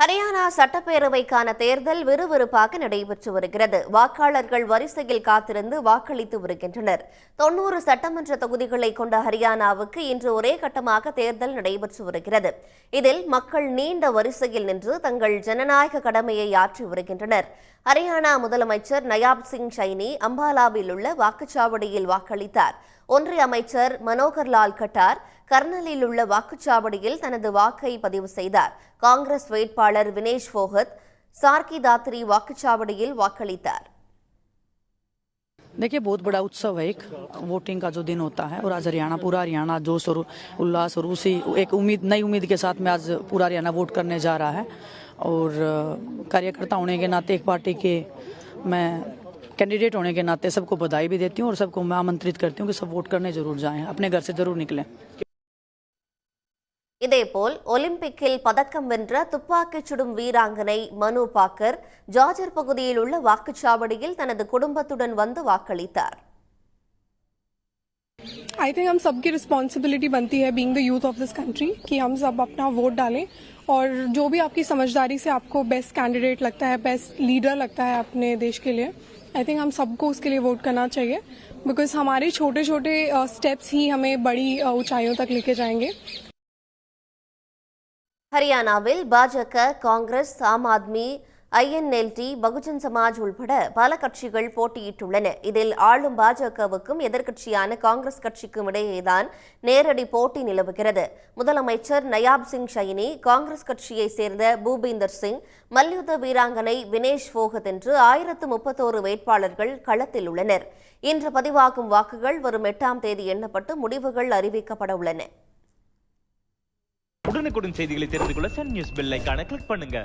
ஹரியானா சட்டப்பேரவைக்கான தேர்தல் விறுவிறுப்பாக நடைபெற்று வருகிறது. வாக்காளர்கள் வரிசையில் காத்திருந்து வாக்களித்து வருகின்றனர். 90 சட்டமன்ற தொகுதிகளை கொண்ட ஹரியானாவுக்கு இன்று ஒரே கட்டமாக தேர்தல் நடைபெற்று வருகிறது. இதில் மக்கள் நீண்ட வரிசையில் நின்று தங்கள் ஜனநாயக கடமையை ஆற்றி வருகின்றனர். ஹரியானா முதலமைச்சர் நயாப் சிங் சைனி அம்பாலாவில் உள்ள வாக்குச்சாவடியில் வாக்களித்தார். ஒன்றிய அமைச்சர் மனோகர் லால் கட்டார் கர்னலில் உள்ள வாக்குச்சாவடியில் தனது வாக்கை பதிவு செய்தார். காங்கிரஸ் வேட்பாளர் வினேஷ் फोगत सार्की दात्री वाक्चावड़िயில் வாக்களித்தார். देखिए, बहुत बड़ा उत्सव है एक वोटिंग का जो दिन होता है और आज हरियाणा पूरा हरियाणा जोश और उल्लास और उसी एक नई उम्मीद के साथ में आज पूरा हरियाणा वोट करने जा रहा है। और कार्यकर्ता होने के नाते एक पार्टी के मैं कैंडिडेट होने के नाते सबको बधाई भी देती हूँ और सबको मैं आमंत्रित करती हूँ कि सब वोट करने जरूर जाएं, अपने घर से जरूर निकलें। இதேபோல் ஒலிம்பிக்கில் பதக்கம் வென்ற துப்பாக்கிச் சுடும் வீராங்கனை மனு பாக்கர் ஜார்ஜர் பகுதியில் உள்ள வாக்குச்சாவடியில் தனது குடும்பத்துடன் வந்து வாக்களித்தார். आई थिंक हम सबकी रिस्पॉन्सिबिलिटी बनती है being the youth of this country कि हम सब अपना वोट डालें और जो भी आपकी समझदारी से आपको बेस्ट कैंडिडेट लगता है, बेस्ट लीडर लगता है अपने देश के लिए, आई थिंक हम सबको उसके लिए वोट करना चाहिए बिकॉज हमारे छोटे छोटे स्टेप्स ही हमें बड़ी ऊंचाइयों तक लेके जाएंगे. ஹரியானாவில் பாஜக, காங்கிரஸ், ஆம் ஆத்மி, INLT, பகுஜன் சமாஜ் உள்பட பல கட்சிகள் போட்டியிட்டுள்ளன. இதில் ஆளும் பாஜகவுக்கும் எதிர்க்கட்சியான காங்கிரஸ் கட்சிக்கும் இடையேதான் நேரடி போட்டி நிலவுகிறது. முதலமைச்சர் நயாப் சிங் சைனி, காங்கிரஸ் கட்சியைச் சேர்ந்த பூபீந்தர் சிங், மல்யுத்த வீராங்கனை வினேஷ் फोगत என்று 1031 வேட்பாளர்கள் களத்தில் உள்ளனர். இன்று பதிவாகும் வாக்குகள் வரும் 8ஆம் தேதி எண்ணப்பட்டு முடிவுகள் அறிவிக்கப்பட உள்ளன. உடனுக்குடன் செய்திகளை தெரிந்து கொள்ள சன் நியூஸ் பெல் ஐகானை கிளிக் பண்ணுங்க.